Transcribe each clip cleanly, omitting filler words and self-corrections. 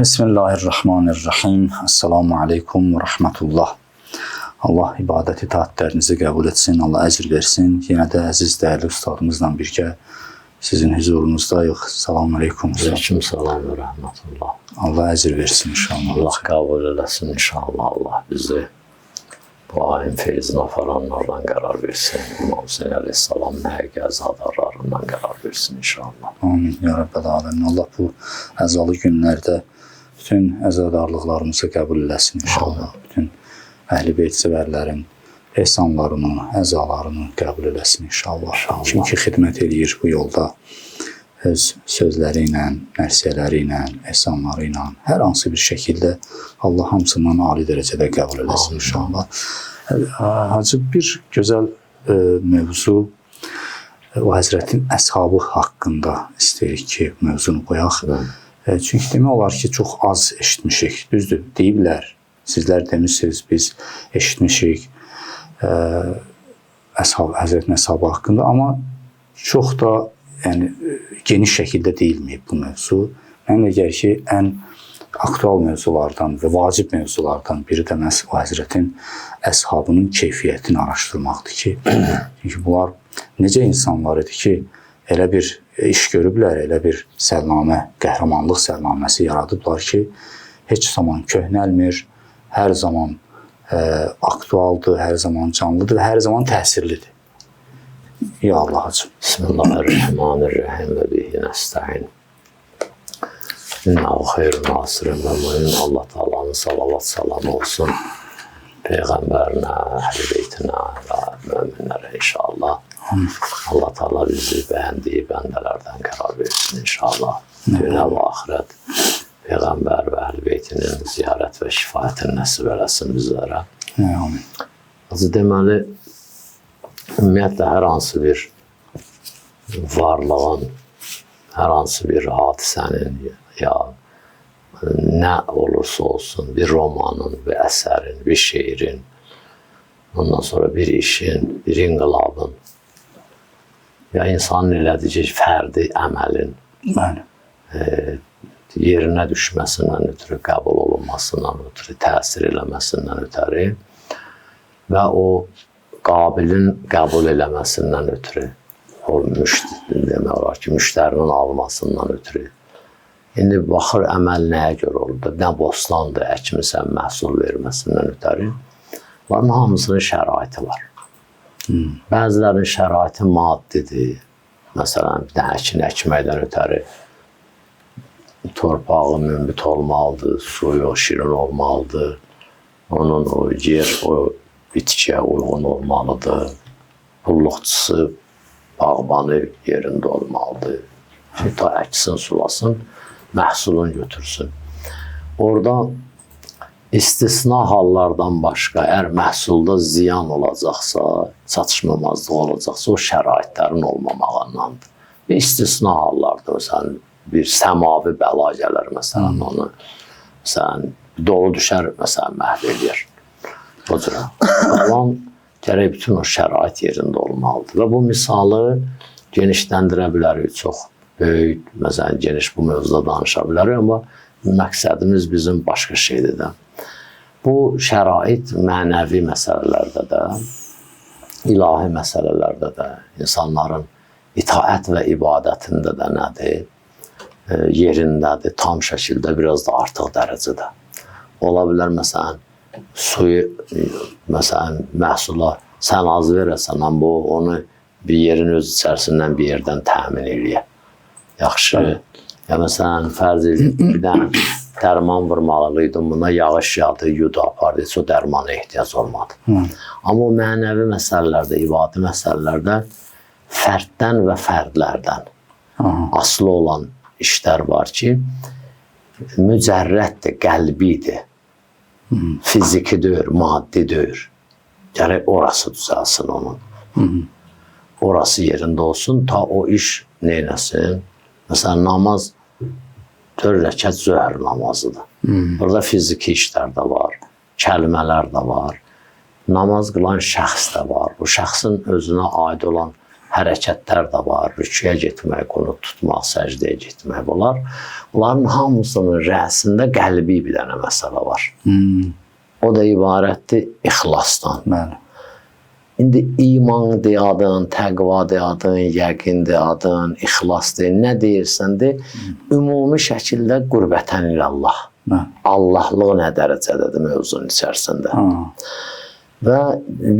Bismillahirrahmanirrahim. Esselamu aleykum ve rahmetullah. Allah ibadət itaətlərinizi qəbul etsin, Allah əcr versin. Yenə də əziz, dəyərli ustadımızla birgə sizin huzurunuzdayıq. Selamun aleykum. Aleyküm selam ve rahmetullah. Allah əcr versin inşallah. Allah kabul eləsin inşallah. Allah bizi bu ayın feyzine faranlardan qərar versin. İmam Hüseyin aleyhisselam həqiqi əzadarlarından qərar versin inşallah. Amin. Ya Rabbel Alemin. Allah bu əzalı günlərdə bütün əzadarlıqlarımızı qəbul eləsin inşallah. Bütün Əhl-i Beyt sevərlərin ehsanlarını, əzalarını qəbul eləsin inşallah. Kim ki xidmət edir bu yolda öz sözləri ilə, mərsiyələri ilə, ehsanları ilə, hər hansı bir şəkildə Allah hamısından ali dərəcədə qəbul eləsin inşallah. Hacı, bir gözəl mövzu o Həzrətin əshabı haqqında istəyirik ki, mövzunu qoyaq. Çünki demək olar ki, çox az eşitmişik. Düzdür, deyiblər, sizlər demişsiniz, biz eşitmişik Həzrətin əshabı haqqında, amma çox da geniş şəkildə deyilməyib bu mövzu. Mənə gəlir ki, ən aktual mövzulardan və vacib mövzulardan biri də məhz o Həzrətin əshabının keyfiyyətini araşdırmaqdır ki, çünki bunlar necə insanlar idi ki, elə bir iş görüblər, elə bir sərnamə, qəhrəmanlıq sərnaməsi yaradıblar ki, heç zaman köhnəlmir, hər zaman aktualdır, hər zaman canlıdır və hər zaman təsirlidir. Ya Allah hacım. Bismillahirrahmanirrahim ve bihi nesta'in. İnnehu hayrun nasirin ve mu'in. Allah Teala'nın salavat salamı olsun. Peygamberine, Ehl-i Beytine ve müminlere inşallah. Allah Teala bizi beğendiği bendelerden karar versin inşallah. Dünya ve ahiret Peygamber ve Ehl-i Beytinin ziyaret ve şifaatini nasip eləsin bizlere. Amin. Azı deməli, ümumiyyətlə, hər hansı bir varlığın, hər hansı bir hadisənin ya nə olursa olsun, bir romanın, bir əsərin, bir şeirin, ondan sonra bir işin, bir inqilabın, ya insanın elədici fərdi əməlin yerinə düşməsindən ötürü, qəbul olunmasından ötürü, təsir eləməsindən ötürü və o qabilin qəbul eləməsindən ötürü, o demək olar ki, müştərinin almasından ötürü. İndi baxır, əməl nəyə görə oldu, nə bostandır, əkmisən, məhsul verməsindən ötürü. Bunların hamısının şəraiti var. Bəzilərinin şəraiti maddidir. Məsələn, bir dənə əkin əkməkdən ötürü torpağı münbit olmalıdır, suyu şirin olmalıdır, onun o yer, o bitkiyə uyğun olmalıdır, pulluqçusu, bağbanı yerində olmalıdır. Çünki ta əksin, sulasın, məhsulun götürsün. Orada istisna hallardan başqa, əgər məhsulda ziyan olacaqsa, çatışmamazlıq olacaqsa, o şəraitlərin olmamağındandır. Bir istisna hallardır, məsələn, bir səmavi bəla gələr, məsələn, onu, məsələn, dolu düşər, məsələn, məhv edir. O cürə. Olan gərək bütün o şərait yerində olmalıdır. Və bu misalı genişləndirə bilərik, çox böyük, məsələn, geniş bu mövzuda danışa bilərik, amma məqsədimiz bizim başqa şeydir də. Bu şərait mənəvi məsələlərdə də, ilahi məsələlərdə də, insanların itaət və ibadətində də nədir? Yerindədir, tam şəkildə, biraz da artıq dərəcədə. Ola bilər, məsələn, suyu, məsələn, məhsula sən az verəsən, onu bir yerin öz içərisindən bir yerdən təmin eləyə. Yaxşı. Ya, məsələn, fərz edin, bir dənə dərman vurmalıydım, buna yağış yağdı, yudu apardı, heç o dərmana ehtiyac olmadı. Amma o mənəvi məsələlərdə, ibadi məsələlərdə fərddən və fərdlərdən asılı olan işlər var ki, mücərrətdir, qəlbidir, fiziki deyir, maddi deyir. Gərək orası düzəlsin onun. Orası yerində olsun, ta o iş neynəsin? Məsələn, namaz 4 rəkət zöhr namazıdır. Burada fiziki işlər də var, kəlmələr də var, namaz qılan şəxs də var. Bu şəxsin özünə aid olan hərəkətlər də var. Rüküyə getmək, qunut tutmaq, səcdəyə getmək bunlar. Bunların hamısının rəsində qəlbi bir dənə məsələ var. O da ibarətdir ixlasdan. Bəli. İndi iman deyadın, təqva deyadın, yəqin deyadın, ixlas deyil, nə deyirsən de, ümumi şəkildə qürbətən illallah. Allahlıq nə dərəcədədir mövzunun içərisində. Və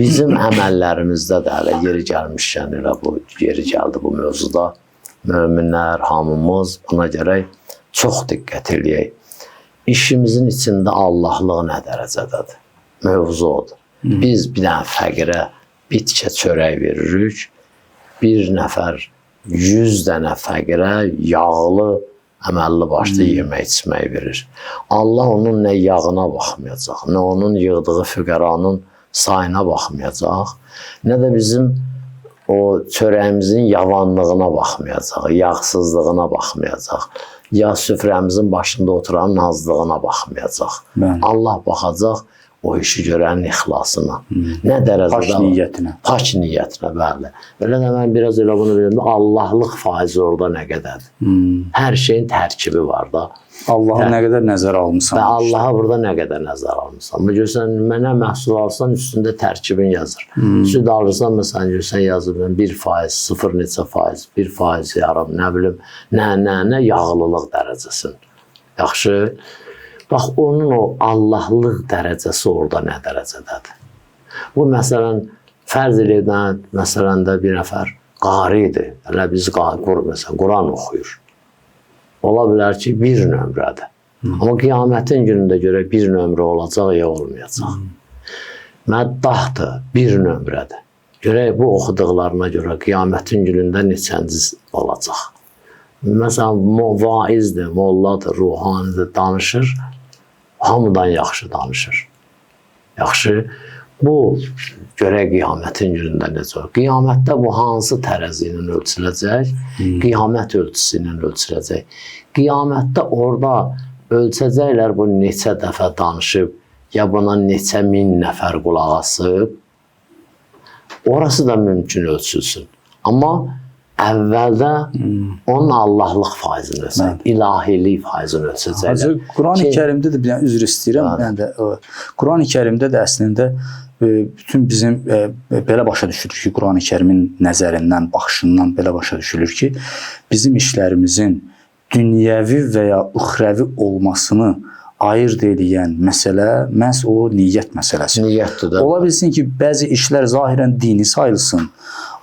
bizim əməllərimizdə də hələ yeri gəlmişkən elə bu yeri gəldi bu mövzuda. Möminlər, hamımız buna görə çox diqqət eləyək. İşimizin içində Allahlıq nə dərəcədədir? Mövzu odur. Biz bir dənə fəqirə bir tikə çörək veririk, bir nəfər 100 dənə fəqirə yağlı, əməlli başlı yemək içmək verir. Allah onun nə yağına baxmayacaq, nə onun yığdığı füqəranın sayına baxmayacaq, nə də bizim o çörəyimizin yavanlığına baxmayacaq, yağsızlığına baxmayacaq, ya süfrəmizin başında oturan nazlığına baxmayacaq. Allah baxacaq o işi görənin ixlasına. Nə dərəcədə? Paç niyyətinə. Paç niyyətinə, bəli. Elə də mən biraz elə bunu bilirəm. Allahlıq faizi orada nə qədərdir? Hər şeyin tərkibi var da. Allah'a nə qədər nəzər almışsan? Və Allaha burada nə qədər nəzər almışsan? Görsən, mənə məhsul alsan, üstündə tərkibin yazır. Süd alırsan, məsələn, görsən yazır, 1%, 0 neçə faiz, 1% yarım, nə bilim, nə yağlılıq dərəcəsin. Yaxşı. Bax, onun o Allahlıq dərəcəsi orada nə dərəcədədir? Bu, məsələn, fərz edən, məsələn də bir nəfər qaridir. Elə biz, məsələn, Quran oxuyur. Ola bilər ki, bir nömrədir. Amma qiyamətin günündə görə bir nömrə olacaq, ya olmayacaq. Məddahdır, bir nömrədir. Görək, bu oxuduqlarına görə qiyamətin günündə neçənci olacaq. Məsələn, vaizdir, molladır, ruhanidir, danışır. Hamıdan yaxşı danışır. Yaxşı, bu görək qiyamətin günündə necə olur. Qiyamətdə bu hansı tərəzi ilə ölçüləcək? Qiyamət ölçüsü ilə ölçüləcək. Qiyamətdə orada ölçəcəklər bu neçə dəfə danışıb, ya buna neçə min nəfər qulaq asıb. Orası da mümkün ölçülsün. Amma əvvəldə onun Allahlıq faizini ölçəcək, ilahilik faizini ölçəcəklər. Quran-ı Kərimdə də, üzr istəyirəm, Quran-ı Kərimdə də əslində bütün bizim belə başa düşülür ki, Quran-ı Kərimin nəzərindən, baxışından belə başa düşülür ki, bizim işlərimizin dünyəvi və ya uxrəvi olmasını ayırt edən məsələ məhz o niyyət məsələsi. Niyyətdir də. Ola bilsin ki, bəzi işlər zahirən dini sayılsın,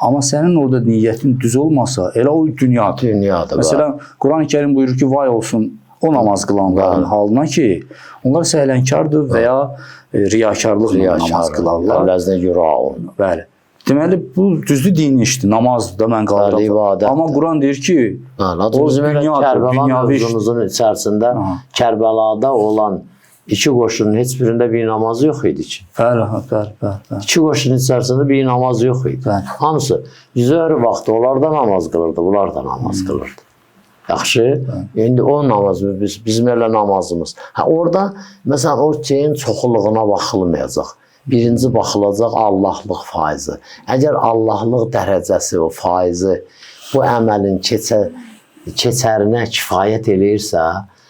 amma sənin orada niyyətin düz olmasa, elə o dünyadır. Dünyadır. Məsələn, Quran-ı Kərim buyurur ki, vay olsun o namaz qılanların halına ki, onlar səhlənkardır və ya riyakarlıqla namaz qılarlar. Ələzinə yuraun. Bəli. Deməli, bu düzdür dini işdir, namazdır da mən qaldırdım. Amma Quran deyir ki, o dünyadır, Kərbəla dünyavi işdir. mövzumuzun içərisində Kərbəlada olan iki qoşunun heç birində bir namazı yox idi ki. Bəli. İki qoşunun içərisində bir namaz yox idi. Hamısı zöhr vaxtı onlar da namaz qılırdı, bunlar da namaz qılırdı. Yaxşı, indi o namaz, bizim elə namazımız. Orada, məsələn, o şeyin çoxluğuna baxılmayacaq. Birinci baxılacaq Allahlıq faizi. Əgər Allahlıq dərəcəsi, o faizi bu əməlin keçərinə kifayət eləyirsə,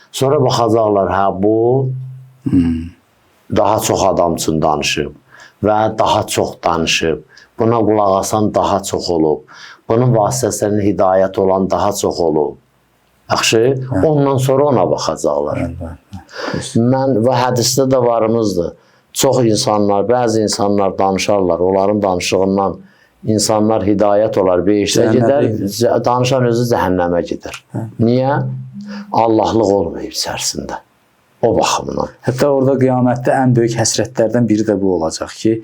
sonra baxacaqlar, bu daha çox adam üçün danışıb və daha çox danışıb. Buna qulaq asan daha çox olub. Bunun vasitəsindən hidayət olan daha çox olub. Yaxşı, ondan sonra ona baxacaqlar. Mən və hədisdə də varımızdır. Çox insanlar, bəzi insanlar danışarlar, onların danışığından insanlar hidayət olar, beşdə gedər, danışan özü cəhənnəmə gedir. Niyə? Allahlıq olmayıb içərisində. O baxımdan. Hətta orada qiyamətdə ən böyük həsrətlərdən biri də bu olacaq ki,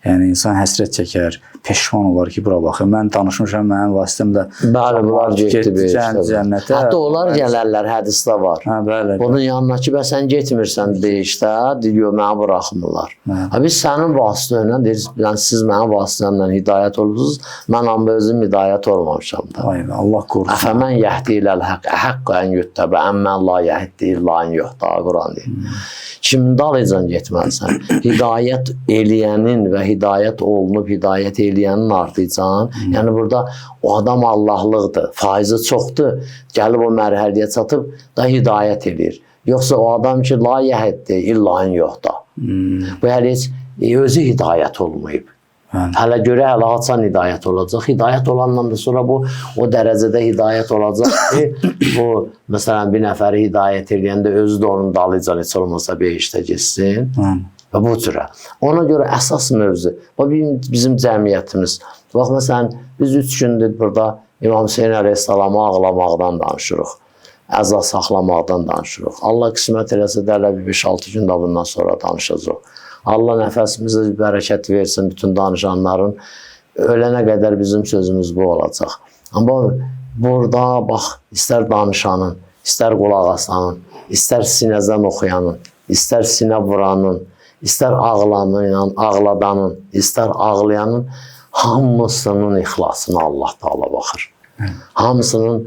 yəni insan həsrət çəkər, peşman olar ki, bura baxın, mən danışmışam, mənim vasitəmlə bəli, bunlar getdi cənnətə. Hətta onlar gələrlər, hədisdə var. Bəli. Bunun yanına ki, sən getmirsən deyişdə, deyir, məni buraxmırlar. Biz sənin vasitənlə deyir, siz mənim vasitəmlə hidayət olursunuz, mən amma özüm hidayət olmamışam da. Allah qorusun. Əfəmən yəhdi iləl həqqə ən yüttəbə, əmmən la yəhdi illa ən yuhda, Quran deyir. Kimin dalıcan getməlisən? Hidayət eləyənin və hidayət olunub, hidayət eləyənin ardıcan. Yəni burada o adam Allahlıqdır, faizi çoxdur, gəlib o mərhələyə çatıb da hidayət eləyir. Yoxsa o adam ki, layihətdir, illahın yoxdur. Bu hələ heç özü hidayət olmayıb. Hələ görə hələ haçan hidayət olacaq. Hidayət olandan da sonra bu o dərəcədə hidayət olacaq ki, bu məsələn bir nəfəri hidayət eləyəndə özü də onun dalıca heç olmasa behiştə getsin. Və bu cürə. Ona görə əsas mövzu, bizim cəmiyyətimiz. Bax, məsələn, biz 3 gündür burada İmam Hüseyin əleyhissalamı ağlamaqdan danışırıq. Əza saxlamaqdan danışırıq. Allah qismət eləsə də hələ 5-6 gün da bundan sonra danışacaq. Allah nəfəsimizə bərəkət versin bütün danışanların. Ölənə qədər bizim sözümüz bu olacaq. Amma burada bax, istər danışanın, istər qulaq asanın, istər sinəzən oxuyanın, istər sinə vuranın, istər ağladanın, istər ağlayanın hamısının ixlasına Allah Taala baxır. Hamısının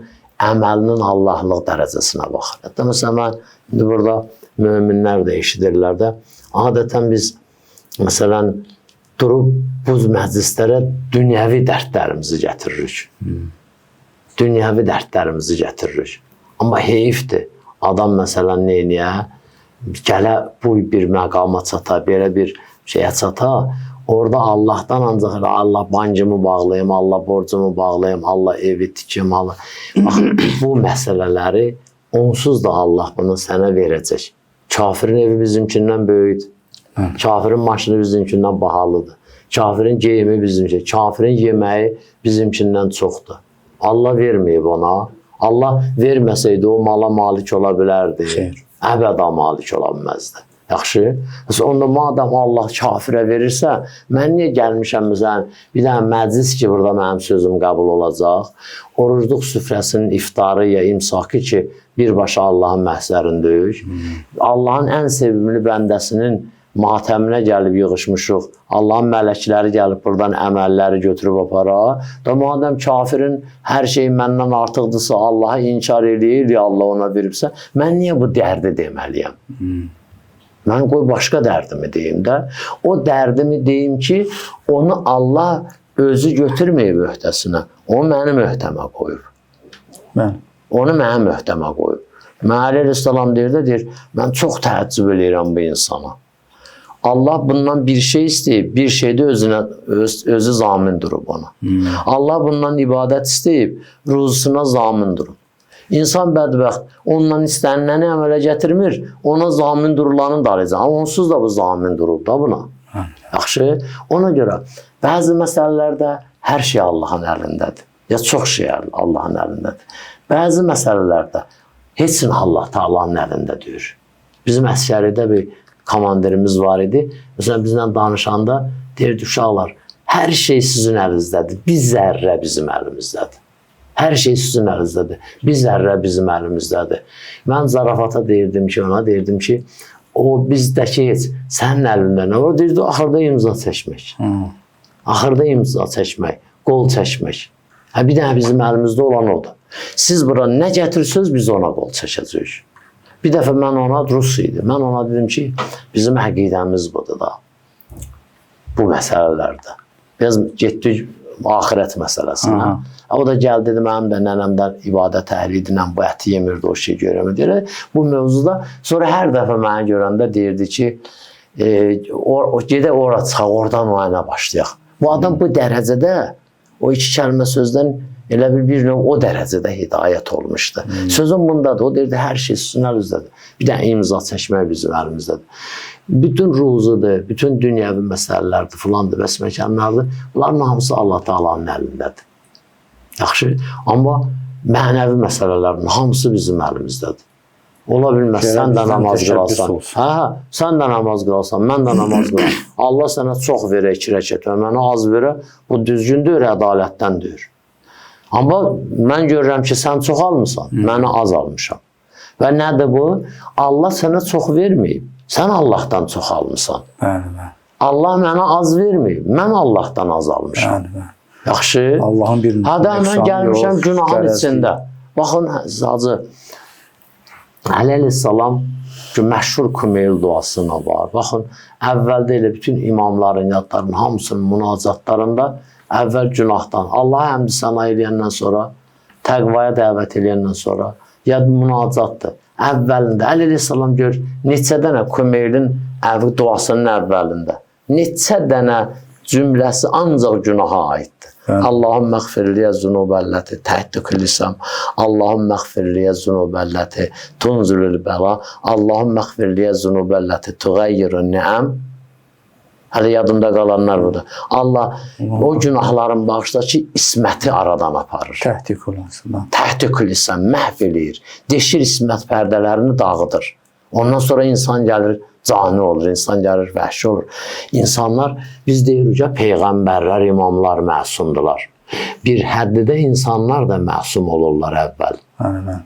əməlinin Allahlıq dərəcəsinə baxır. Hətta məsələn, mən indi burada möminlər də eşidirlər də, adətən biz, məsələn, durub bu məclislərə dünyəvi dərdlərimizi gətiririk. Dünyəvi dərdlərimizi gətiririk. Amma heyifdir. Adam, məsələn, neyniyə? Gələ bu bir məqama çata, belə bir şeyə çata, orada Allahdan ancaq Allah bancımı bağlayım, Allah borcumu bağlayım, Allah evi tikim, Allah... Bax, bu məsələləri onsuz da Allah bunu sənə verəcək. Kafirin evi bizimkindən böyüdür. Kafirin maşını bizimkindən bahalıdır. Kafirin geyimi bizimkindən, kafirin yeməyi bizimkindən çoxdur. Allah verməyib ona. Allah verməsəydi o mala malik ola bilərdi. Əbəda malik ola bilməzdi. Yaxşı. Onda madəm Allah kafirə verirsə, mən niyə gəlmişəm məsələn, bir dənə məclis ki, burada mənim sözüm qəbul olacaq. Orucluq süfrəsinin iftarı ya imsakı ki, birbaşa Allahın məhzərindəyik. Allahın ən sevimli bəndəsinin matəminə gəlib yığışmışıq. Allahın mələkləri gəlib buradan əməlləri götürüb apara. Da madəm kafirin hər şey məndən artıqdırsa, Allah'a inkar eləyir ya Allah ona veribsə, mən niyə bu dərdi deməliyəm? Mən qoy başqa dərdimi deyim də. O dərdimi deyim ki, onu Allah özü götürməyib öhdəsinə. O mənim öhdəmə qoyub. Onu mənim öhdəmə qoyub. Məli Aleyhisselam deyir, mən çox təəccüb eləyirəm bu insana. Allah bundan bir şey istəyib, bir şeydə özü zamin durub ona. Allah bundan ibadət istəyib, ruzusuna zamin durub. İnsan bədbəxt, ondan istəniləni əmələ gətirmir, ona zamin durulanın darıcaq. Amma onsuz da bu zamin durub da buna. Yaxşı, ona görə bəzi məsələlərdə hər şey Allahın əlindədir. Ya çox şey Allahın əlindədir. Bəzi məsələlərdə heç nə Allah Taala'nın əlində deyir. Bizim əskəridə bir komandirimiz var idi. Məsələn, bizlə danışanda deyirdi, uşaqlar, hər şey sizin əlinizdədir. Bir zərrə bizim əlimizdədir. Hər şey sizin əlinizdədir. Bir zərrə bizim əlimizdədir. Mən zarafata deyirdim ki, o bizdəki heç sənin əlində nə var? Deyirdi, axırda imza çəkmək. Axırda imza çəkmək, qol çəkmək. Bir dənə bizim əlimizdə olan odur. Siz bura nə gətirsiniz, biz ona qol çəkəcəyik. Bir dəfə mən ona, Rus idi, mən ona dedim ki, bizim əqidəmiz budur da, bu məsələlərdə. Biz getdik axirət məsələsinə. O da gəldi, dedi, mənim də nənəmdən ibadət əhlidirlə bu əti yemirdi, o şey görəmirdi. Bu mövzuda, sonra hər dəfə mənə görəndə deyirdi ki, gedək ora çıxaq, oradan müayinə başlayaq. Bu adam bu dərəcədə, o iki kəlmə sözdən elə bir növ o dərəcədə hidayət olmuşdu. Sözüm bundadır, o deyirdi, hər şey sizin əlinizdədir. Bir dənə imza çəkmək bizim əlimizdədir. Bütün ruzudur, bütün dünyəvi məsələlərdir, filandır, bəsməkanlardır. Bunların hamısı Allah Taala'nın əlindədir. Yaxşı, amma mənəvi məsələlərin hamısı bizim əlimizdədir. Ola bilməz, sən də namaz qılasan. Sən də namaz qılasan, mən də namaz qılasan. Allah sənə çox verə, 2 rəkət və mənə az verə, bu düzgündür, ədalətdəndir. Amma mən görürəm ki, sən çox almısan, mənə az almışam. Və nədir bu? Allah sənə çox verməyib. Sən Allahdan çox almısan. Allah mənə az verməyib. Mən Allahdan az almışam. Yaxşı. Hədə mən gəlmişəm günahın içində. Baxın, Hacı, Əli Aleyhisselam ki, məşhur Kumeyl duasına var. Baxın, əvvəldə elə bütün imamların, yadların hamısının münacatlarında əvvəl günahdan, Allaha həmd səna eləyəndən sonra, təqvaya dəvət eləyəndən sonra, yad münacatdır. Əvvəlində, Əli əleyhissalam gör, neçə dənə Kumeylin duasının əvvəlində, neçə dənə cümləsi ancaq günaha aiddir. Allahümme gfirliye zunubelleti tehdükü lisam. Allahümme gfirliye zunubelleti tunzulul bela. Allahümme gfirliye zunubelleti tugayyirun ni'am. Hələ yadımda qalanlar budur. Allah o günahların bağışda ki, isməti aradan aparır. Təhdük olansın. Təhdükü lisam, məhv eləyir. Deşir ismət pərdələrini dağıdır. Ondan sonra insan gəlir, cani olur, insan gəlir, vəhşi olur. İnsanlar, biz deyirik ki, peyğəmbərlər, imamlar məsumdular. Bir həddidə insanlar da məsum olurlar əvvəl. Aynen.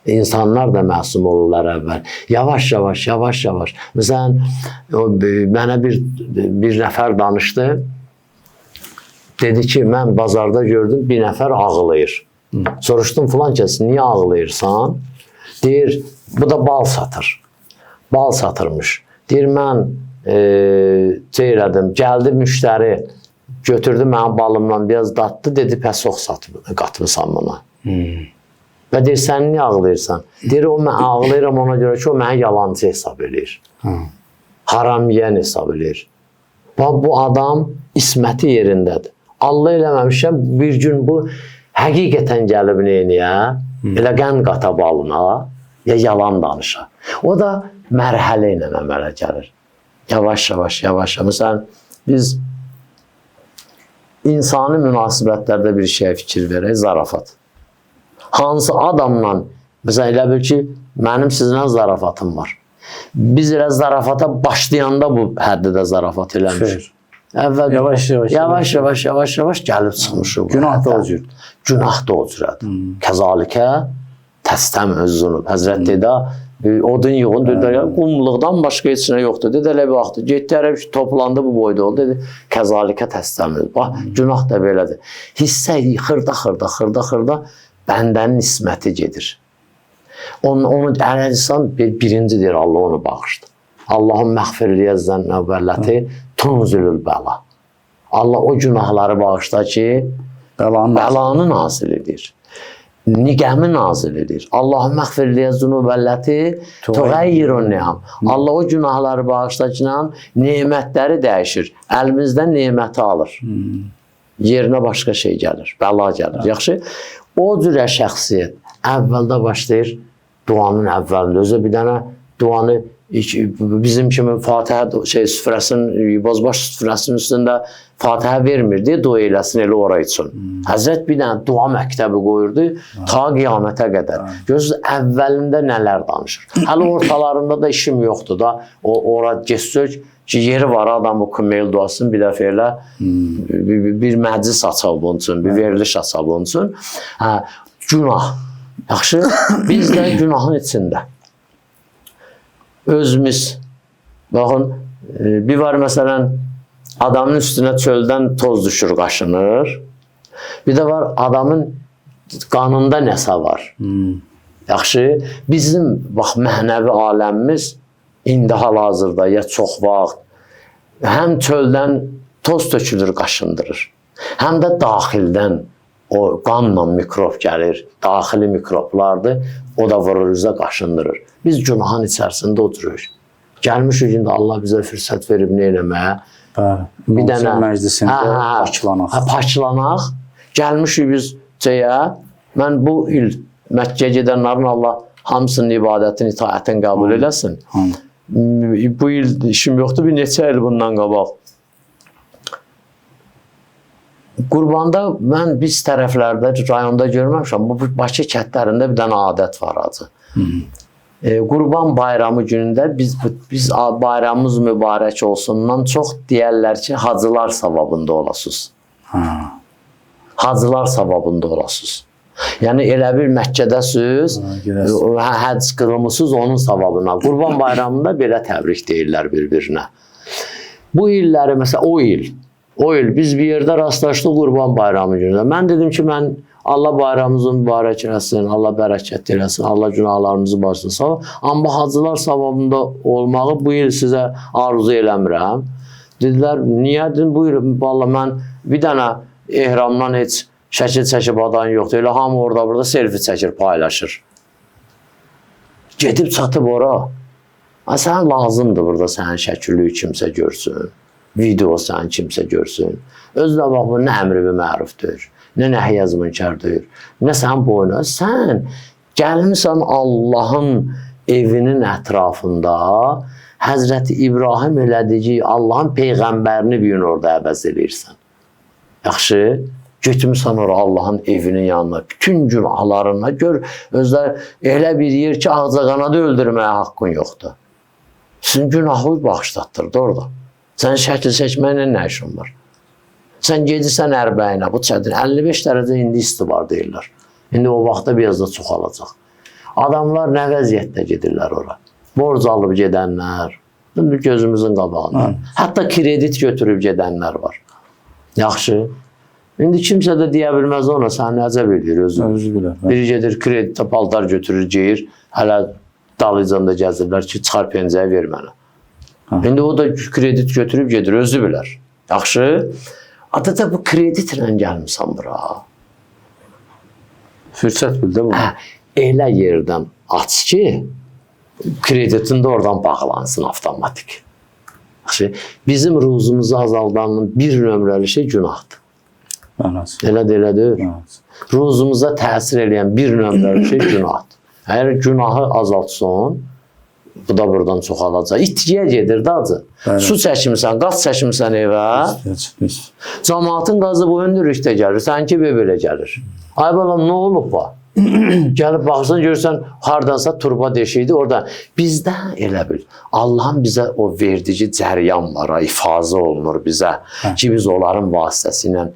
İnsanlar da məsum olurlar əvvəl. Yavaş-yavaş, yavaş-yavaş. Məsələn, mənə bir nəfər danışdı. Dedi ki, mən bazarda gördüm, bir nəfər ağlayır. Soruşdum, filan kəs, niyə ağlayırsan? Deyir, bu da bal satır. Bal satırmış. Deyir, mən elədim, gəldi müştəri, götürdü mənim balımdan biraz datdı, dedi, pəs ox qatmısan buna. Və deyir, sən niyə ağlayırsan? Deyir, mən ağlayıram ona görə ki, o mənə yalancı hesab edir. Haram yiyən hesab edir. Bu adam isməti yerindədir. Allah eləməmişəm, bir gün bu həqiqətən gəlib neyniyə, elə qən qata balına, ya yalan danışa. O da mərhələ ilə əmələ gəlir. Yavaş-yavaş, yavaş-yavaş. Məsələn, biz insani münasibətlərdə bir şeyə fikir verək, zarafat. Hansı adamla, məsələn, elə bil ki, mənim sizinlə zarafatım var. Biz elə zarafata başlayanda bu həddidə zarafat eləmişik. Əvvəl yavaş-yavaş gəlib çıxmışıq. Günah da o cür. Günah da o cürədir. Kəzalikə təstəmüz zunub. Həzrət dedə, odun yığın, dedilər, qumluqdan başqa heç nə yoxdur. Dedi, elə bir vaxtı, getdi, ərəb toplandı, bu boyda oldu. Dedi, kəzalikə təstəmüz. Bax, günah da belədir. Hissə xırda, bəndənin isməti gedir. Onu ərəlisan birinci deyir, Allah onu bağışdır. Allahın məğfirliyə zənnəvəlləti tunzülül bəla. Allah o günahları bağışda ki, bəlanı nazil edir. Niqəmi nazil edir. Allahın məğfirliyə zunubəlləti tuğayyirun ni'am. Allah o günahları bağışda ki, nemətləri dəyişir. Əlimizdən neməti alır. Yerinə başqa şey gəlir, bəla gəlir. Yaxşı, o cürə şəxsiyyət əvvəldə başlayır duanın əvvəlində. Özə bir dənə duanı bizim kimi Fatihə süfrəsinin, bozbaş süfrəsinin üstündə Fatihə vermirdi, dua eləsin elə ora üçün. Həzrət bir dənə dua məktəbi qoyurdu ta qiyamətə qədər. Görürsünüz, əvvəlində nələr danışır. Hələ ortalarında da işim yoxdur da, ora geçsək ki, yeri var adam bu Kumeyl duasını bir dəfə elə bir məclis açaq bunun üçün, bir veriliş açaq bunun üçün. Günah. Yaxşı, biz də günahın içində. Özümüz, baxın, bir var məsələn, adamın üstünə çöldən toz düşür, qaşınır. Bir də var, adamın qanında nəsə var. Yaxşı, bizim, bax, mənəvi aləmimiz indi hal-hazırda ya çox vaxt həm çöldən toz tökülür, qaşındırır. Həm də daxildən o qanla mikrop gəlir, daxili mikroplardır, o da vurur üzə, qaşındırır. Biz günahın içərisində oturuyoruz. Gəlmişik indi Allah bizə fürsət verib nə eləməyə. Bir dənə məclisində paklanaq. Paklanaq. Gəlmişik biz mən bu il Məkkəyə gedənlərin Allah hamısının ibadətini, itaətini qəbul eləsin. Bu il işim yoxdur, bir neçə il bundan qabaq. Qurbanda mən biz tərəflərdə, rayonda görməmişəm, bu Bakı kətlərində bir dənə adət var acı. Qurban bayramı günündə biz bayramımız mübarək olsundan çox deyərlər ki, hacılar savabında olasınız. Hacılar savabında olasınız. Yəni elə bir Məkkədəsiz, həcc qılmısınız onun savabına. Qurban bayramında belə təbrik deyirlər bir-birinə. Bu illəri, məsələn, o il biz bir yerdə rastlaşdıq Qurban bayramı günündə. Mən dedim ki, mən Allah bayramımızı mübarək eləsin, Allah bərəkət eləsin, Allah günahlarımızı bağışlasın. Amma hacılar savabında olmağı bu il sizə arzu eləmirəm. Dedilər, niyə? Dedim, buyurun, valla mən bir dənə ehramdan heç şəkil çəkib adan yoxdur. Elə hamı orada burada selfie çəkir, paylaşır. Gedib çatıb ora. Sən lazımdır burada sənin şəkilliyi kimsə görsün. Video sən kimsə görsün. Özünə bax, bu nə əmri bir mərufdur, nə nəhyəz münkardır, nə sən boyuna. Sən gəlmişsən Allahın evinin ətrafında Həzrəti İbrahim elədiyi Allahın Peyğəmbərini bir gün orada əvəz edirsən. Yaxşı, getmişsən ora Allahın evinin yanına, bütün günahlarına gör, özlər elə bir yer ki, ağcaqanadı öldürməyə haqqın yoxdur. Sizin günahı bağışlatdırdı orada. Sən şəkil çəkməklə nə işin var? Sən gedirsən ərbəyinə, bu çətin, 55 dərəcə indi isti var deyirlər. İndi o vaxtda biraz da çoxalacaq. Adamlar nə vəziyyətdə gedirlər ora? Borc alıb gedənlər, gözümüzün qabağında. Hətta kredit götürüb gedənlər var. Yaxşı. İndi kimsə də deyə bilməz ona, sən nəcəb edir özü. Biri gedir, kreditdə paltar götürür, geyir, hələ dalıcanda gəzirlər ki, çıxar pencəyə ver mənə. İndi o da kredit götürüb gedir, özü bilər. Yaxşı. Adada bu kreditlə gəlmişsən bura. Fürsət bildə bu. Elə yerdən aç ki, kreditin də oradan bağlansın avtomatik. Yaxşı. Bizim ruzumuzu azaldanın bir nömrəli şey günahdır. Elədir. Ruzumuza təsir edən bir nömrəli şey günahdır. Əgər günahı azaltsın, bu da buradan çoxalacaq. İtkiyə gedir də acı. Su çəkmirsən, qaz çəkmirsən evə. Cəmaatın qazı boyun rüktə gəlir. Sənki belə gəlir. Ay balam, nə olub bu? Gəlib baxırsan, görürsən, hardansa turba deşiydi orada. Bizdə elə bil, Allahın bizə o verdici cəryan var, ifazə olunur bizə ki, biz onların vasitəsi ilə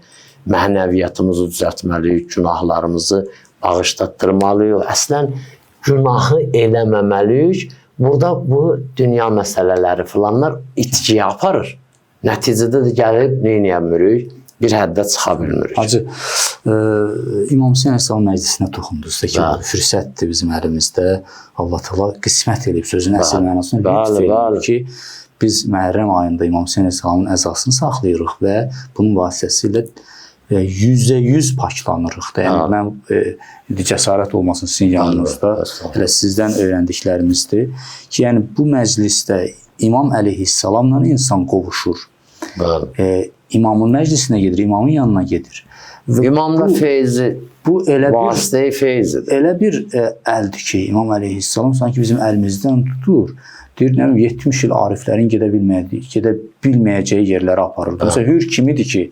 mənəviyyatımızı düzəltməliyik, günahlarımızı bağışlatdırmalıyıq. Əslən, günahı eləməməliyik. Burada bu dünya məsələləri filanlar itkiyə aparır. Nəticədə də gəlib neyə bilmirik, bir həddə çıxa bilmirik. Hacı, İmam Hüseyin Əleyhisselam məclisinə toxunduzsa ki, fürsətdir bizim əlimizdə. Allah Teala qismət edib sözün əsl mənasını lütf edib ki, biz Məhərrəm ayında İmam Hüseyin Əleyhisselamın əzasını saxlayırıq və bunun vasitəsilə %100 paklanırıq da. Yəni, mən cəsarət olmasın sizin yanınızda. Elə sizdən öyrəndiklərimizdir ki, yəni bu məclisdə İmam Əleyhisselamla insan qovuşur. İmamın məclisinə gedir, imamın yanına gedir. İmam da feyzi, bu vasitəyi feyzidir. Elə bir əldir ki, İmam Əleyhisselam sanki bizim əlimizdən tutur. Deyir, 70 il ariflərin gedə bilməyəcəyi yerlərə aparır. Məsələn, Hür kimidir ki,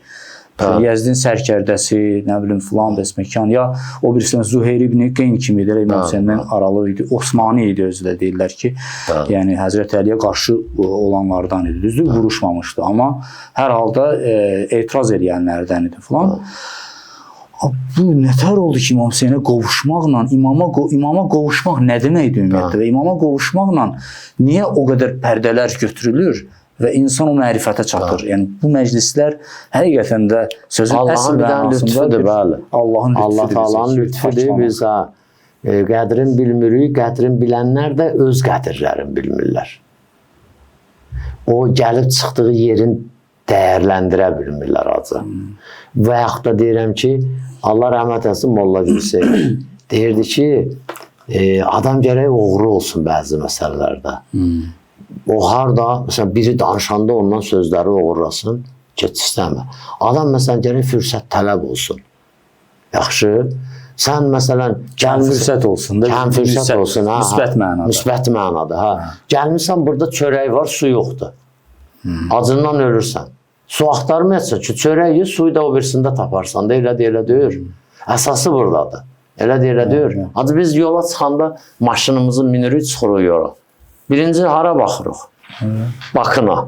Yəzdin sərkərdəsi, nə bilim, filan bəsməkan, ya o birisi Zuheyr ibn Qeyn kimi idi, İmam Hüseyndən aralı idi, Osmani idi özü də deyirlər ki, yəni Həzrət Əliyə qarşı olanlardan idi, düzdür, vuruşmamışdı, amma hər halda etiraz edənlərdən idi filan. Bu nətər oldu ki, İmam Hüseynə qovuşmaqla, imama qovuşmaq nə deməkdir ümumiyyətlə və imama qovuşmaqla niyə o qədər pərdələr götürülür? Və insan o mərifətə çatır. Yəni, bu məclislər həqiqətən də sözün əsl mənasında Allahın lütfüdür. Biz qədrin bilmirik, qədrin bilənlər də öz qədirlərini bilmirlər. O, gəlib çıxdığı yerin dəyərləndirə bilmirlər acı. Və yaxud da deyirəm ki, Allah rəhmət etsin Molla Hüseyin deyirdi ki, adam gərək oğru olsun bəzi məsələlərdə. O harda, məsələn, biri danışanda ondan sözləri oğurlasın, geç istəmə. Adam, məsələn, gərək fürsət tələb olsun. Yaxşı. Sən, məsələn, fürsət olsun da. Fürsət olsun, hə. Müsbət mənada. Müsbət mənada, hə. Gəlmirsən, burada çörək var, su yoxdur. Acından ölürsən. Su axtarmayacaq ki, çörək yi, suyu da o birisində taparsan da, elə deyir. Əsası buradadır. Elə deyir. Acı biz yola çıxanda maşınımızı minirik, çıxırıq yola. Birinci hara baxırıq? Bakına.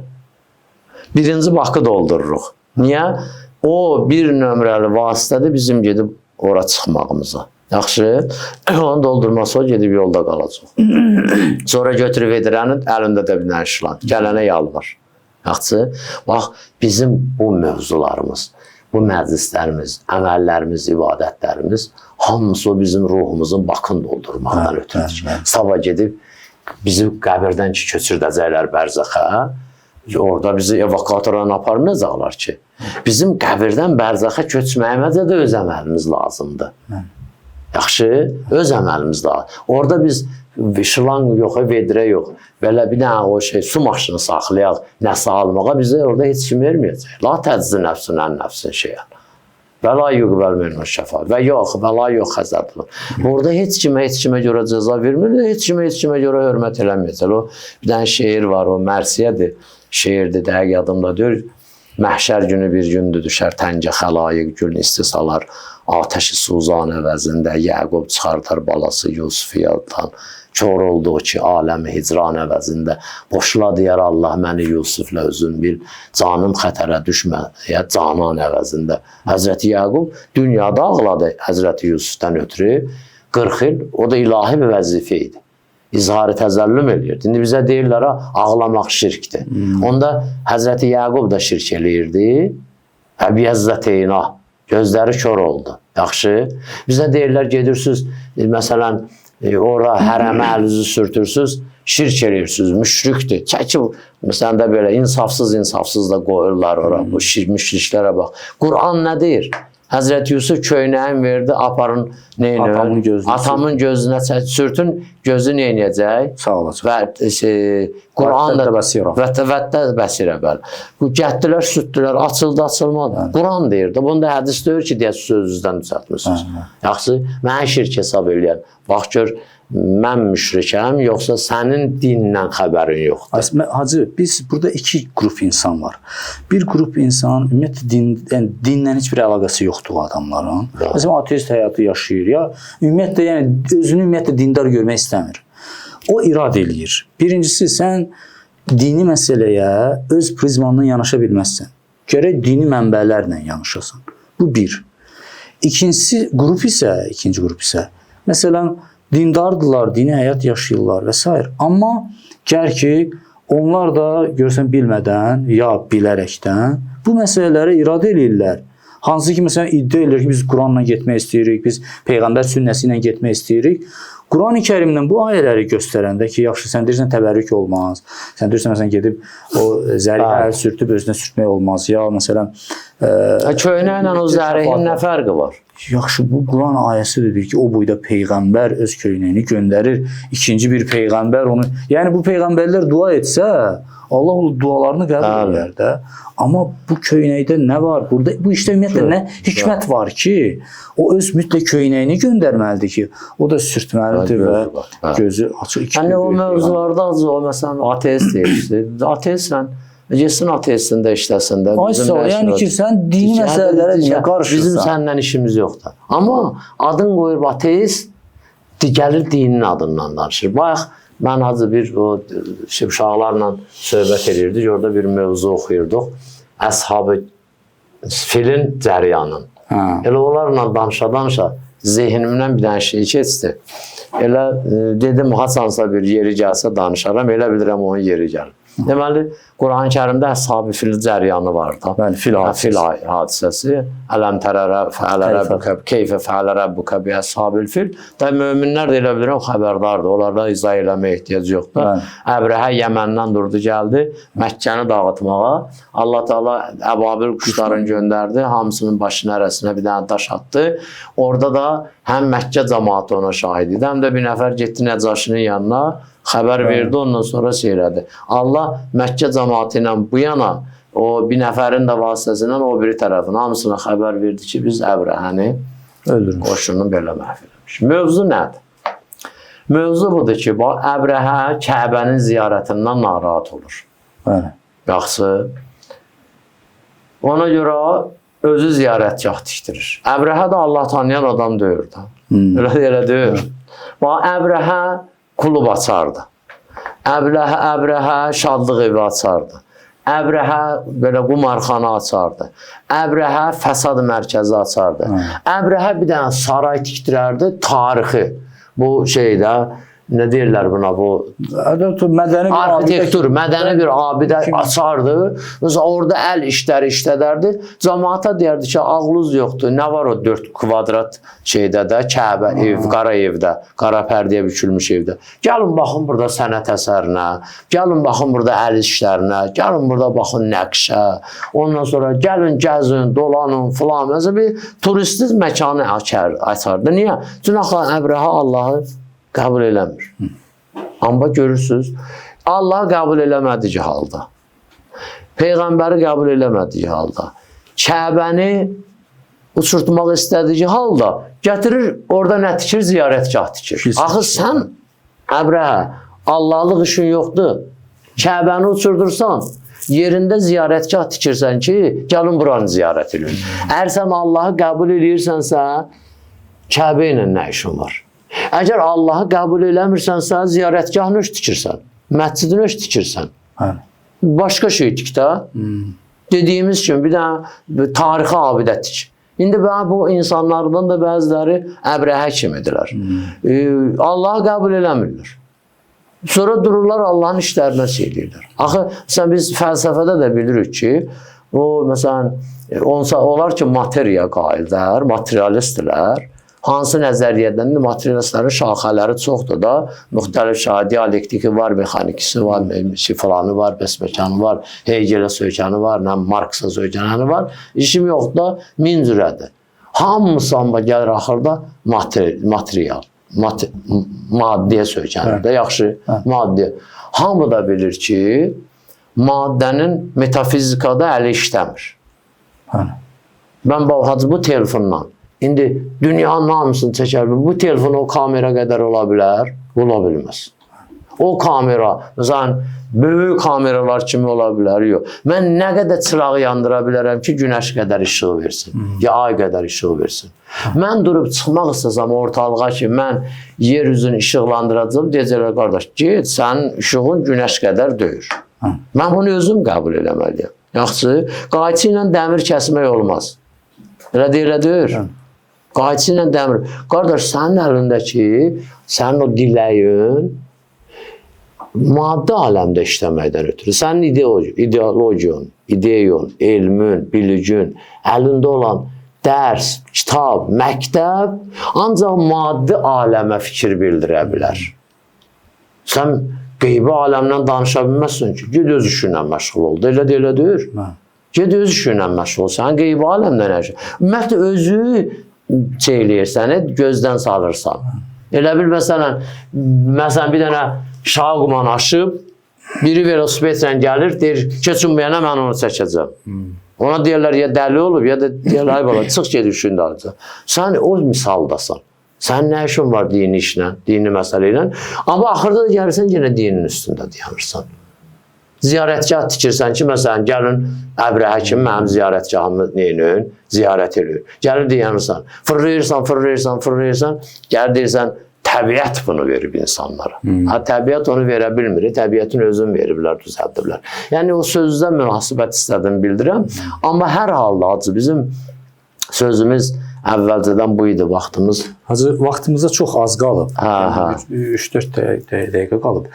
Birinci bakı doldururuq. Niyə? O bir nömrəli vasitədir bizim gedib ora çıxmağımıza. Yaxşı. Onu doldurması o gedib yolda qalacaq. Sonra götürüb edirəni əlində də bir nəşlan. Gələnə yalvar. Yaxşı. Bax, bizim bu mövzularımız, bu məclislərimiz, əməllərimiz, ibadətlərimiz hamısı o bizim ruhumuzun bakını doldurmaqdan ötürür. Sabah gedib bizi qəbirdən ki, köçürdəcəklər bərzəxə, orada bizi evakuatordan aparmayacaqlar ki. Bizim qəbirdən bərzəxə köçməyimizə də öz əməlimiz lazımdır. Yaxşı, öz əməlimiz lazım. Orada biz şılan yox, vedrə yox, belə bir dənə o su maşını saxlayaq, nəsə almağa bizə orada heç kim verməyəcək. La təczi nəfsin ən nəfsin şeyən. Və la yuqbəl minhu şəfa. Və yox, və la yox xəzəddir. Orada heç kimə görə cəza vermir, heç kimə görə hörmət eləməyəcək. O bir dənə şeir var, o Mərsiyədir, şeirdir, dəqiq yadımda deyir. Məhşər günü bir gündür, düşər təncə xəlayiq gün istisalar, ateşi suzan əvəzində Yəqub çıxartar balası Yusufu yaddan. Kör oldu ki, aləmi hicran əvəzində. Boşla deyər Allah məni Yusuflə özün bil, canım xətərə düşməyə canan əvəzində. Həzrəti Yəqub dünyada ağladı Həzrəti Yusufdan ötürü 40 il, o da ilahi bir vəzifə idi. İzhar-ı təzəllüm eləyirdi. İndi bizə deyirlər, ağlamaq şirkdir. Onda Həzrəti Yəqub da şirk eləyirdi. Əbiyyəzzəteyna, gözləri kör oldu. Yaxşı. Bizə deyirlər, gedirsiniz, məsələn, ora hərəmə əlinizi sürtürsünüz, şirk eləyirsiniz, müşrikdir. Çəkib, məsələn də belə insafsız da qoyurlar ora, bu müşriklərə bax. Quran nə deyir? Həzrəti Yusuf köynəyin verdi, aparın neyini? Atamın gözünə sürtün, gözü neynəyəcək? Sağ olacaq. Və Quran da vəttə bəsirə bəli. Gətdilər, sütdülər, açıldı, açılmadı. Quran deyirdi. Bunda hədis deyir ki, deyə sözünüzdən düzəltmişsiniz. Yaxşı, mənə şirk hesab eləyən. Bax gör, mən müşrikəm, yoxsa sənin dinindən xəbərin yoxdur. Hacı, biz burada iki qrup insan var. Bir qrup insan ümumiyyətlə dinlə heç bir əlaqəsi yoxdur o adamların. Məsələn, ateist həyatı yaşayır ya, ümumiyyətlə özünü ümumiyyətlə dindar görmək istəmir. O iradə eləyir. Birincisi, sən dini məsələyə öz prizmandan yanaşa bilməzsən. Gərək dini mənbələrlə yanaşasan. Bu bir. İkinci qrup isə, məsələn, dindardırlar, dini həyat yaşayırlar və s. Amma gəl ki, onlar da görsən bilmədən ya bilərəkdən bu məsələlərə iradə eləyirlər. Hansı ki, məsələn, iddia edir ki, biz Quranla getmək istəyirik, biz Peyğəmbər sünnəsi ilə getmək istəyirik. Quran-ı Kərimdən bu ayələri göstərəndə ki, yaxşı, sən deyirsən təbərrük olmaz. Sən deyirsən, məsələn, gedib o zəri əl sürtüb özünə sürtmək olmaz. Ya, məsələn... Köynəklə o zərihin nə fərqi var? Yaxşı, bu Quran ayəsi dedir ki, o boyda Peyğəmbər öz köynəyini göndərir. İkinci bir Peyğəmbər onu... Yəni, bu Peyğəmbərlər dua etsə, Allah o dualarını qəbul edər də. Amma bu köynəkdə nə var? Burada bu işdə ümumiyyətlə nə hikmət var ki, o öz mütləq köynəyini göndərməlidir ki, o da sürtməlidir və gözü açıq. Yəni o mövzularda o məsələn ateist deyirsən, ateistsən, yesin ateistin də işləsin də. Yəni ki, sən dini məsələlərə niyə qarışırsan? Bizim səndən işimiz yoxdur. Amma adın qoyub ateist, gəlir dinin adından danışır. Bayaq, mən hacı bir uşaqlarla söhbət edirdik, orada bir mövzu oxuyurduq. Əshab-ı filin cəryanın. Elə onlarla danışa-danışa zehnimdən bir dənə şey keçdi. Elə dedim, haçansa bir yeri gəlsə danışaram, elə bilirəm onun yeri gəlir. Deməli, Quran-ı Kərimdə Əshab-ı fil cəryanı var da. Fil hadisəsi. Ələm tərərə fəalə rəbbukə, keyfə fəalə rəbbukə bi əshab-ı fil. Da möminlər də elə bilirəm, xəbərdardır. Onlarda izah eləməyə ehtiyac yoxdur. Əbrəhə Yəməndən durdu, gəldi Məkkəni dağıtmağa. Allah Teala əbabil quşlarını göndərdi. Hamısının başının arasına bir dənə daş atdı. Orada da həm Məkkə cəmaatı ona şahid idi, həm də bir nəfər getdi Nəcaşinin yanına. Xəbər verdi, ondan sonra seylədi. Allah Məkkə cəmaatı ilə bu yana, o bir nəfərin də vasitəsindən o biri tərəfin hamısına xəbər verdi ki, biz Əbrəhəni qoşununu belə məhv etmiş. Mövzu nədir? Mövzu budur ki, Əbrəhə Kəbənin ziyarətindən narahat olur. Yaxşı. Ona görə özü ziyarətgah tikdirir. Əbrəhə də Allah tanıyan adam deyir. Elə deyir. Əbrəhə klub açardı. Əbrəhə şadlıq evi açardı. Əbrəhə belə qumarxana açardı. Əbrəhə fəsad mərkəzi açardı. Əbrəhə bir dənə saray tikdirərdi, tarixi. Bu şeydə nə deyirlər buna bu Mədəni bir arxitektur, mədəni bir abidə açardı. Mesela orada əl işləri işlədərdi. Cəmaata deyərdi ki, ağlınız yoxdur. Nə var o 4 kvadrat şeydə də, Kəbə ev, qara evdə, qara pərdəyə bükülmüş evdə. Gəlin baxın burada sənət əsərinə, gəlin baxın burada əl işlərinə, gəlin burada baxın nəqşə. Ondan sonra gəlin gəzin, dolanın filan. Mesela bir turistik məkanı açardı. Niyə? Çünki axı Əbrəhə Allahı qəbul eləmir. Amma görürsünüz, Allah qəbul eləmədiyi halda, Peyğəmbəri qəbul eləmədiyi halda, Kəbəni uçurtmaq istədiyi halda gətirir, orada nə tikir? Ziyarətgah tikir. Axı sən, Əbrəhə, Allahlıq işin yoxdur. Kəbəni uçurdursan, yerində ziyarətgah tikirsən ki, gəlin buranı ziyarət edin. Əgər sən Allahı qəbul edirsənsə, Kəbə ilə nə işin var? Əgər Allahı qəbul eləmirsənsə, ziyarətgahını öz tikirsən, məscidini öz tikirsən. Başqa şey tik də. Dediyimiz kimi bir dənə tarixi abidə tik. İndi bu insanlardan da bəziləri Əbrəhə kimidirlər. Allahı qəbul eləmirlər. Sonra dururlar Allahın işlərinə şeyləyirlər. Axı, biz fəlsəfədə də bilirik ki, məsələn, onlar ki, materiya qaillər, materialistdirlər. Hansı nəzəriyyədən də materialistlərin şaxələri çoxdur da, müxtəlif dialektiki var, mexanikisi var, filanı var, besməkanı var, Hegelə söykəni var, Marksa söykəni var. İşim yoxdur da, min cürədir. Hamısı amma gəlir axırda material, maddiyə söykənir də, yaxşı, maddiyə. Hamı da bilir ki, maddənin metafizikada əli işləmir. Mən baxacaq bu telefondan. İndi dünyanın hamısını çəkər. Bu telefon o kamera qədər ola bilər? Ola bilməz. O kamera, məsələn, böyük kameralar kimi ola bilər? Yox. Mən nə qədər çırağı yandıra bilərəm ki, günəş qədər işıq versin, ya ay qədər işıq versin. Mən durub çıxmaq istəsəm ortalığa ki, mən yer üzünü işıqlandıracağım, deyəcəklər, qardaş, get, sənin işığın günəş qədər döyür. Mən bunu özüm qəbul eləməliyəm. Yaxşı, qayçı ilə dəmir kəsmək olmaz. Elə deyir. Qayçı ilə dəmir. Qardaş, sənin əlindəki, sənin o diləyin maddi aləmdə işləməkdən ötürü. Sənin ideologiyon, ideyon, elmin, bilicin, əlində olan dərs, kitab, məktəb ancaq maddi aləmə fikir bildirə bilər. Sən qeybi aləmdən danışa bilməzsin ki, ged öz işinlə məşğul ol. Elə deyir. Ged öz işinlə məşğul ol. Sən qeybi aləmdən əşək. Ümumiyyətlə, özü eləyirsən, gözdən salırsan. Elə bil, məsələn, bir dənə şaqman aşıb, biri velosipedlə gəlir, deyir, keçin bu yana, mən onu çəkəcəm. Ona deyirlər, ya dəli olub, ya da deyirlər, ay bala, çıx ged işində alacaq. Sən o misaldasan. Sən nə işin var dini işlə, dini məsələ ilə? Amma axırda da gəlirsən, yenə dinin üstündə dayanırsan. Ziyarətgah tikirsən ki, məsələn, gəlin Əbrəhə kimi mənim ziyarətgahımı neyinin, ziyarət edir. Gəlir dayanırsan, fırlayırsan, gəlir deyirsən, təbiət bunu verib insanlara. Təbiət onu verə bilmir, təbiətin özünü veriblər, düzəldiblər. Yəni, o sözdən münasibət istədim bildirəm. Amma hər halda, hacı, bizim sözümüz əvvəlcədən bu idi, vaxtımız. Hacı, vaxtımıza çox az qalıb. 3-4 dəqiqə qalıb.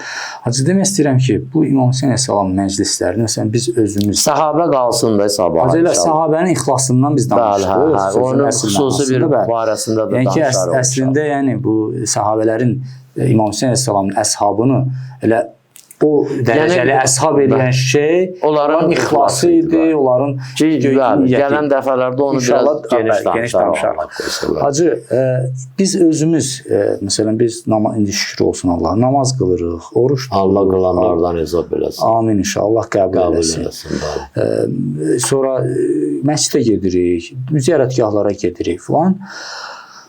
Hacı, demək istəyirəm ki, bu İmam Hüseyin əleyhissalam məclislərini, məsələn, biz özümüz... Səhabə qalsın da sabah. Hacı, elə səhabənin ixlasından biz danışdıq. Onun xüsusi bir barəsində də danışarıq. Əslində, yəni, bu səhabələrin İmam Hüseyin əleyhissalamın əshabını elə o dərəcəli əshab edən şey onların ixlası idi, onların gələn dəfələrdə onu biraz geniş danışarıq. Hacı, biz özümüz, məsələn, biz indi şükür olsun Allah, namaz qılırıq, oruç tuturuq. Allah qılanlardan hesab eləsin. Amin inşallah, qəbul eləsin. Sonra məscidə gedirik, ziyarətgahlara gedirik filan.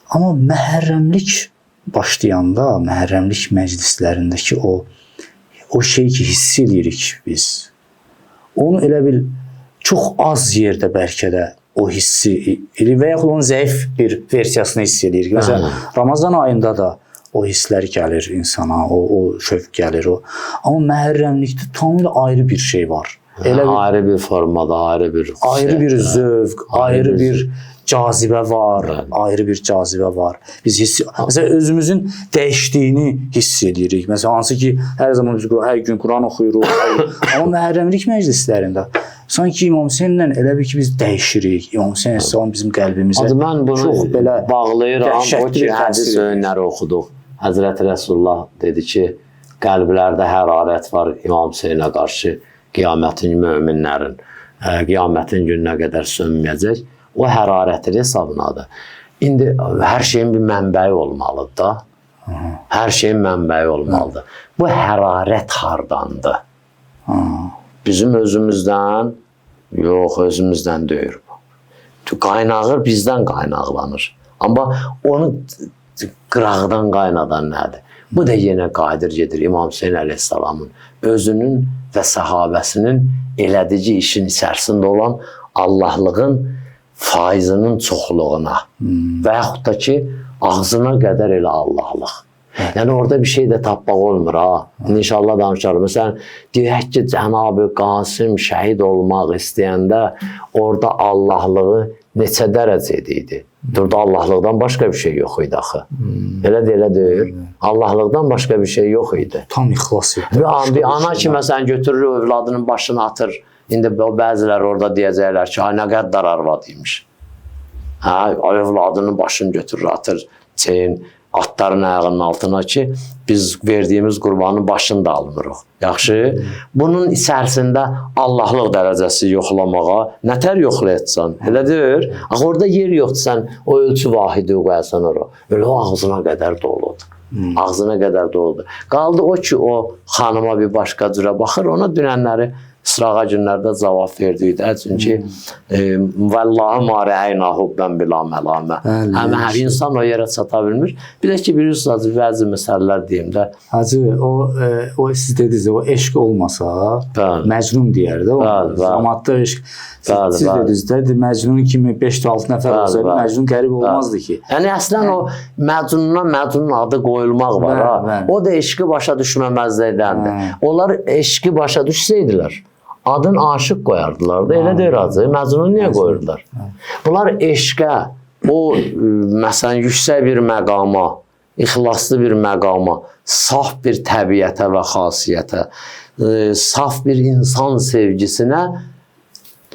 Amma məhərrəmlik başlayanda, məhərrəmlik məclislərindəki o şey ki, hiss edirik biz. Onu elə bil, çox az yerdə bəlkə də o hissi edirik və yaxud onun zəif bir versiyasını hiss edirik. Məsələn, Ramazan ayında da o hisslər gəlir insana, o şövq gəlir. Amma məhərrəmlikdə tamamilə ayrı bir şey var. Ayrı bir formada, ayrı bir zövq, ayrı bir cazibə var, ayrı bir cazibə var. Biz məsələn özümüzün dəyişdiyini hiss edirik. Məsələn hansı ki hər zaman biz hər gün Quran oxuyuruq. Amma Məhərrəmlik məclislərində sanki İmam Hüseynlə elə bir ki biz dəyişirik. İmam Hüseyn əleyhissalam bizim qəlbimizə mən bunu çox belə bağlayıram. O ki hədis öyrənləri oxuduq. Həzrəti Rəsulullah dedi ki, qəlblərdə hərarət var İmam Hüseynə qarşı qiyamətin möminlərin qiyamətin gününə qədər sönməyəcək. O hərarətin hesabınadır. İndi hər şeyin bir mənbəyi olmalıdır da. Hər şeyin mənbəyi olmalıdır. Bu hərarət hardandır? Bizim özümüzdən, yox, özümüzdən deyil. Qaynağı bizdən qaynaqlanır. Amma onu qıraqdan qaynadan nədir? Bu da yenə qadir gedir İmam Hüseyn əleyhissalamın özünün və səhabəsinin elədici işin içərisində olan Allahlığın faizinin çoxluğuna və yaxud da ki, ağzına qədər elə Allahlıq. Yəni orada bir şey də tapmaq olmur ha. İnşallah danışarım. Məsələn, deyək ki, Cənab-ı Qasım şəhid olmaq istəyəndə orada Allahlığı neçə dərəcədə idi? Burada Allahlıqdan başqa bir şey yox idi axı. Elə deyil. Allahlıqdan başqa bir şey yox idi. Tam ixlas etdi. Bir ana ki, məsələn, götürür, övladının başını atır. İndi bəzilər orada deyəcəklər ki, nə qəddar arvad imiş. Övladının başını götürür, atır, atların ayağının altına ki, biz verdiyimiz qurbanın başını da almırıq. Yaxşı, bunun içərisində Allahlıq dərəcəsi yoxlamağa nətər yoxlayacaqsan? Elə deyir. Axı orada yer yoxdur, sən o ölçü vahidi qoyasan ora. Elə o ağzına qədər doludur. Ağzına qədər doludur. Qaldı o ki, o xanıma bir başqa cürə baxır, ona dünənləri İsrağa günlərdə cavab verdiydi. Çünki Vallahi marə'əyna hubben bila məlamə. Həmə hər insan o yerə çata bilmir. Bir də ki, bilirsiniz, bəzi məsələlər deyim də. Hacı, o siz dediniz, o eşq olmasa, Məcnun deyərdi. Zamanında eşq. Siz dediniz də, Məcnun kimi 5-6 nəfər olsaydı, Məcnun qərib olmazdı ki. Yəni, əslən o Məcnunun adı qoyulmaq var. O da eşqi başa düşməməzlikdəndir. Onlar eşqi başa düşsəydilər, adın aşıq qoyardılar da, elə deyir acı. Məcnunu niyə qoyurdular? Bunlar eşqə, o məsələn yüksək bir məqama, ixlaslı bir məqama, saf bir təbiətə və xasiyyətə, saf bir insan sevgisinə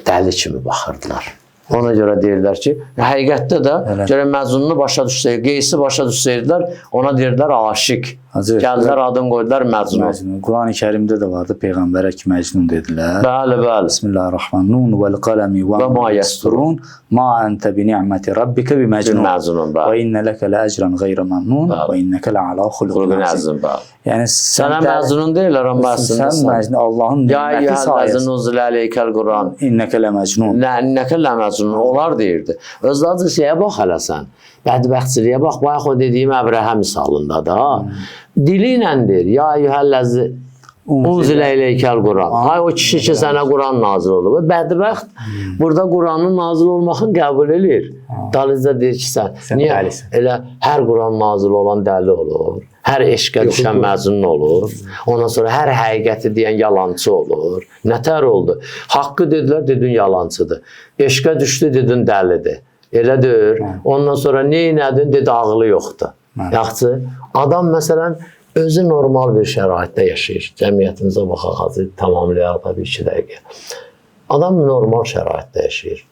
dəli kimi baxırdılar. Ona görə deyirlər ki, həqiqətdə də görə Məcnunu başa düşsəydi, Qeysi başa düşsəydilər, ona deyirlər aşiq. Gəldilər adını qoydular Məcnun. Quran-ı Kərimdə də vardı, Peyğəmbərə ki, Məcnun dedilər. Bəli. Bismillahirrahmanirrahim. Vəl-qələmi və ma yəsturun ma əntə bi ni'məti rabbikə bi məcnun. Və innə ləkə lə-əcrən qeyrə məmnun və innəkə lə-alə xuluqun əzim. Yəni, sənə Məcnun deyirlər, amma sən Allahın niməti sayəsində. İnnəkə lə-məcnun. İnnəkə lə-məcnun. Onlar deyirdi. Özladı şeyə bax hələ sən. Bədbəxtçiliyə bax, bayaq o dediyim Əbrəhə misalında da. Dili ilə deyir, ya eyyuhəlləzi unzilə iləykəl Quran. Ay o kişi ki, sənə Quran nazil olur. Bədbəxt burada Quranın nazil olmağını qəbul edir. Dalıca deyir ki, sən niyə elə hər Quran nazil olan dəli olur? Hər eşqə düşən Məcnun olur. Ondan sonra hər həqiqəti deyən yalancı olur. Nətər oldu? Haqqı dedilər, dedin yalancıdır. Eşqə düşdü, dedin dəlidir. Elə deyir. Ondan sonra neynədin, dedi ağlı yoxdur. Yaxşı, adam məsələn özü normal bir şəraitdə yaşayır. Cəmiyyətimizə baxaq, tamamlayaq da 2 dəqiqə. Adam normal şəraitdə yaşayır.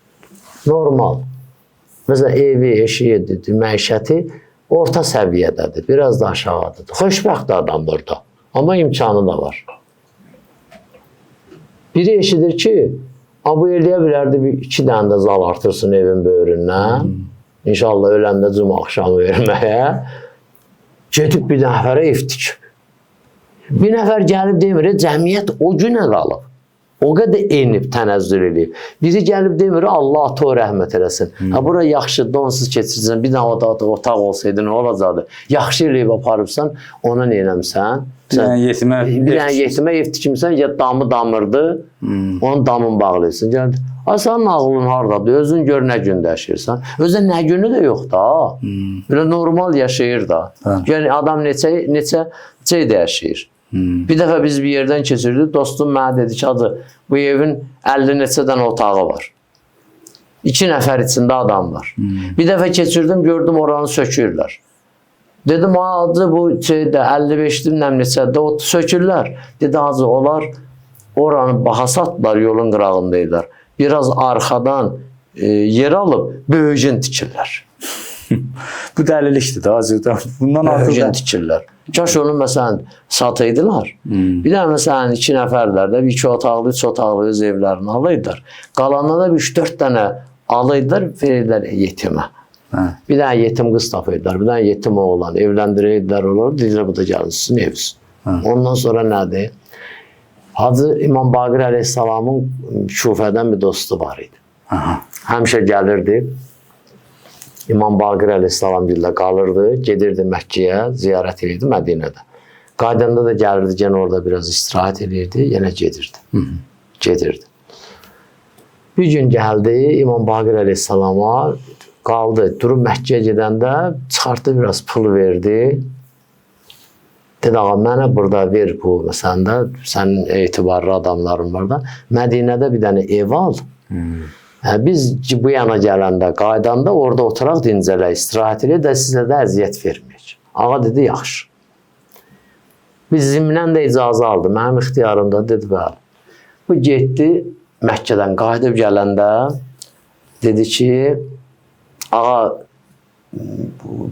Normal. Məsələn, evi, eşiyi, məişəti orta səviyyədədir, biraz da aşağıdadır. Xoşbəxt adam burada, amma imkanı da var. Biri eşidir ki, bu eləyə bilərdi, 2 dənə də zal artırsın evin böyründən, İnşallah öləndə cuma axşamı verməyə, gedib bir nəfərə ev tikib. Bir nəfər gəlib demir, cəmiyyət o günə qalıb. O qədər enib, tənəzzül edib. Biri gəlib demir, Allah to rəhmət eləsin. Bura yaxşıdır, onsuz keçirsən, bir dənə otaq olsaydı, nə olacaqdı? Yaxşı eləyib aparıbsan, ona neynəmsən? Bir dənə yetimə ev tikimsən, ya damı damırdı, onun damını bağlayırsan. Gəldi, sənin ağlın haradadır, özün gör nə gündə yaşayırsan. Özün nə günü də yox da. Belə normal yaşayır da. Yəni adam neçə də yaşayır. Bir dəfə biz bir yerdən keçirdik, dostum mənə dedi ki, bu evin 50 neçə dənə otağı var. 2 nəfər içində adam var. Bir dəfə keçirdim, gördüm oranı sökürlər. Dedim, hacı bu şeydə 55'dim nəmliçədə o sökürlər. Dedi, hacı onlar oranı baha satdılar, yolun qırağındaydılar. Biraz arxadan yer alıb böyücün tikirlər. Bu dəlilikdir də hazırda. Bundan artıq Böyücün tikirlər. Kaş onu məsələn sataydılar. Bir də məsələn 2 nəfərlər də 2 otaqlı, 3 otaqlı öz evlərini alırdılar. Qalanına da 3-4 dənə alırdılar, verirlər yetimə. Bir dənə yetim qız tapırdılar, bir dənə yetim oğlan evləndirirdiler olur. Deyirlər, bu da gəlin sizin eviniz. Ondan sonra nədir? Hacı İmam Baqir Əleyhisselamın Şufədən bir dostu var idi. Həmişə gəlirdi. İmam Baqir Əleyhisselam dillə qalırdı, gedirdi Məkkəyə, ziyarət edirdi Mədinədə. Qaydanda da gəlirdi, yenə orada biraz istirahət edirdi, yenə gedirdi. Gedirdi. Bir gün gəldi, İmam Baqir Əleyhisselama qaldı. Durub Məkkəyə gedəndə çıxartdı, biraz pul verdi. Dedi, ağa, mənə burada ver bu, məsələn də, sənin etibarlı adamların var da, Mədinədə bir dənə ev al. Biz bu yana gələndə, qaydanda orada oturaq dincələ, istirahət edir də sizə də əziyyət verməyək. Ağa dedi, yaxşı. Biz zimnən də icazə aldı, mənim ixtiyarımda, dedi, bəli. Bu getdi, Məkkədən qayıdıb gələndə, dedi ki, ağa,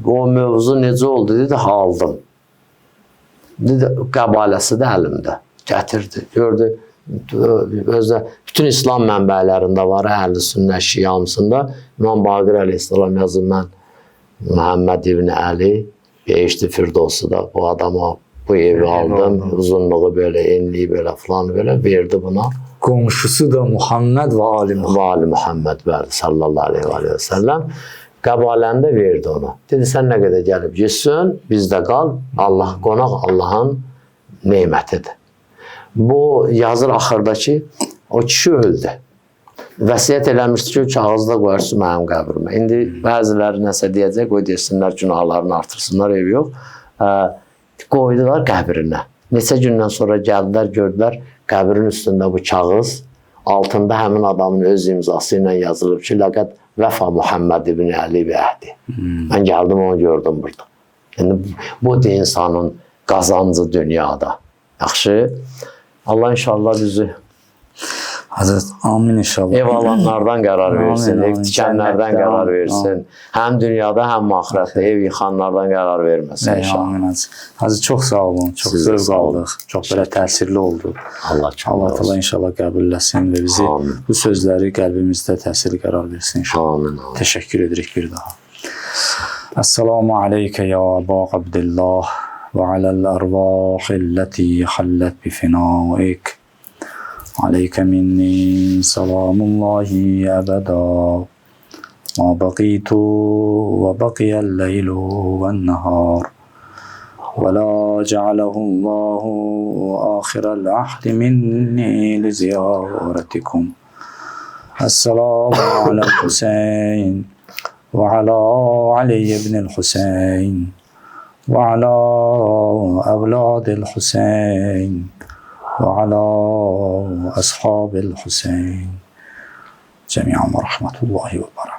o mövzu necə oldu, dedi, aldım. Dedi, qəbaləsi də əlimdə, gətirdi, gördü. Özdə bütün İslam mənbələrində var, Əhl-i Sünnə, Şiə hamısında İmam Baqir Əleyhisselam yazıb, mən Məhəmməd İbn Əli Behişti Firdovsu da bu adama bu evi aldım, uzunluğu belə, enliyi belə falan belə verdi buna. Qonşusu da Muhammed və Ali Muhammed. Və Ali Muhammed bəli, sallallahu aleyhi və səlləm. Qəbaləni də verdi ona. Dedi, sən nə qədər gəlib gitsin, bizdə qal, Allah qonaq Allahın neymətidir. Bu yazır axırda ki, o kişi öldü. Vəsiyyət eləmişdi ki, kağızda qoyarsın mənim qəbrimə. İndi bəziləri nəsə deyəcək, qoy desinlər, günahlarını artırsınlar, ev yox. Qoydular qəbrinə. Neçə gündən sonra gəldilər, gördülər, qəbrin üstündə bu kağız, altında həmin adamın öz imzası ilə yazılıb ki, ləqəd Vəfa Muhammed ibn Əli və Əhdi. Mən gəldim, onu gördüm burada. Yəni, bu da insanın qazancı dünyada. Yaxşı. Allah inşallah bizi Hazret, amin inşallah. Ev alanlardan qərar versin, ev tikənlərdən qərar versin. Həm dünyada, həm axirətdə ev yıxanlardan qərar verməsin inşallah. Amin. Hazret, çox sağ olun, çox zövq aldıq, çox belə təsirli oldu. Allah inşallah qəbulləsin və bizi bu sözləri qəlbimizdə təsirli qərar versin inşallah. Amin. Təşəkkür edirik bir daha. Esselamu aleykə ya Əba Abdillah və aləl ərvahilləti xəllət bifinaik. عليك مني سلام الله أبدا ما بقيت وبقي الليل والنهار ولا جعله الله آخر العهد مني لزيارتكم السلام على الحسين وعلى علي بن الحسين وعلى أولاد الحسين وعلى أصحاب الحسين جميعا ورحمة الله وبركاته.